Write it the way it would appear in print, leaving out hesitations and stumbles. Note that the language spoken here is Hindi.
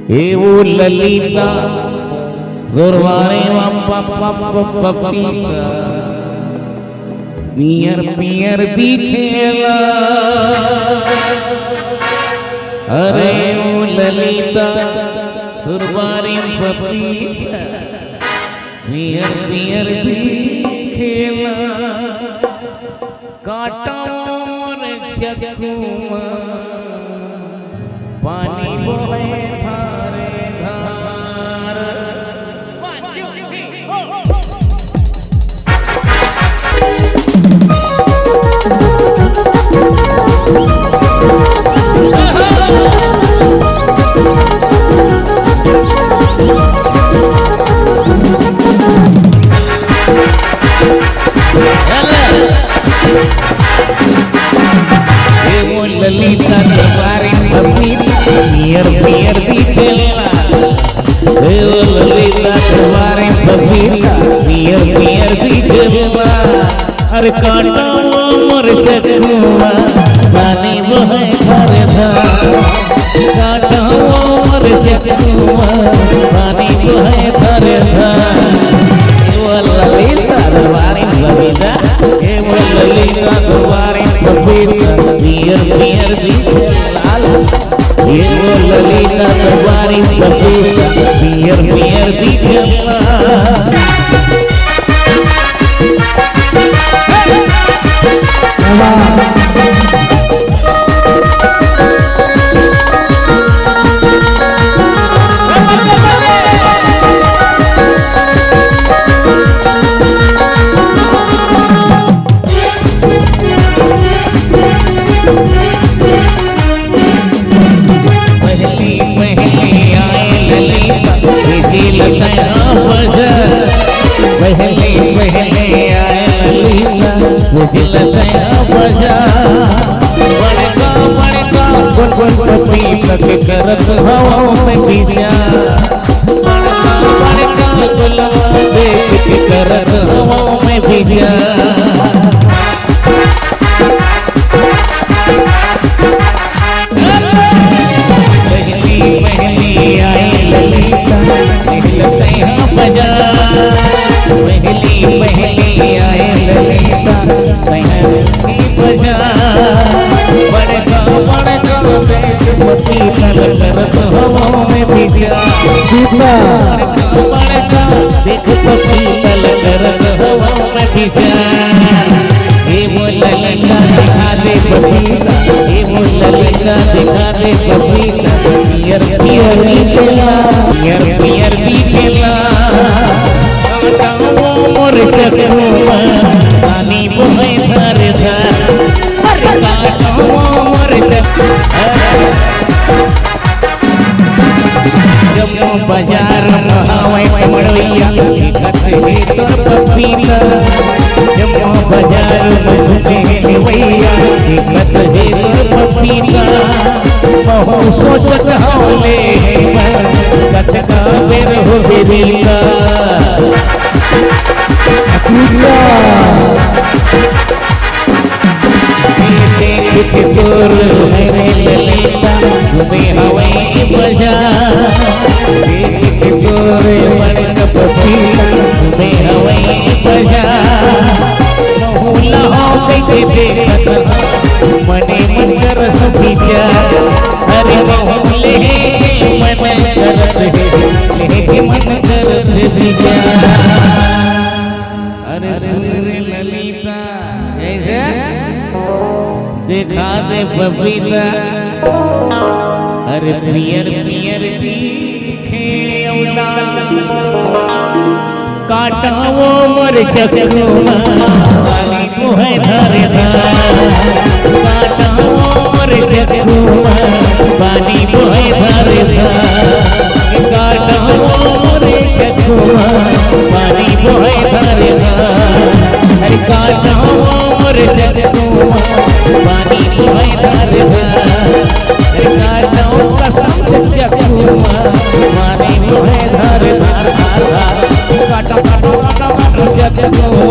एवो ललिता गुरवारे पपीता पियर पियर दिखेला। अरे ओ ललिता गुरवारे पपीता पियर पियर दिखेला। काटा मोर चकुआ पानी बोहे धारे धार। ललिता तुम्हारी पपीता पियर पियर दिखेला। ललिता तुम्हारी पपीता पियर पियर दिखेला। अरे काटा मोर चकुआ पानी बहे धारे धार। काटा मोर चकुआ पानी बहे धारे धार। ललिता तुम्हारी पपीता ललिता तुम्हारी पपीता पियर पियर दिखेला। ये वो ललिता तुम्हारी पपीता पियर पियर दिखेला। पहले पहले आए ललिता मुझे लताया बजा। बड़का बड़का गुन पपीता के करत हवाओं में भीजा। बड़का बड़का गुलाब देख के करत हवाओं में भीजा। पहली पहली आए ललिता लताया बजा। पहली पहली आए ललिता पहली बजा। बड़का बड़का देख पपीता करत हवाओं में भीजा। बड़का बड़का देख पपीता करत हवाओं में भीजा। ये वो ललिता दिखा दे पपीता ये वो ललिता दिखा दे पपीता पियर पियर दिखेला। पियर पियर दिखेला। मोर चकुआ पानी बोहे धारे धार। काटा मोर चकुआ जम्मू बाजार महावै मड़ैया दिखत हे तोर पपीता। जम्मू बाजार मझुके भैया दिखत हे तोर पपीता। बहु सोचत हौले कतका बेर हो बेरिका। देख तोर मेरे ललिता तुम्हें हवाई बजा। देख तोर बड़का पपीता तुम्हें हवाई बजा। बहुला हो के देखत मने मन करत भीजा। अरे बहुले मन करत लेके मन करत भीजा। अरे ललिता ऐसे दिखा दे पपीता। अरे पियर पियर दिखे काटा वो मोर चकुआ पानी बोहे धारे धार। काटा वो मोर चकुआ पानी बोहे धारे धार। काटा वो मोर चकुआ पानी बोहे धारे धार। अरे काटा वो मोर चकुआ पानी बोहे धारे धार। अरे काटा वो कसम से चकुआ पानी बोहे धारे धार। काटा काटा काटा काटा चकुआ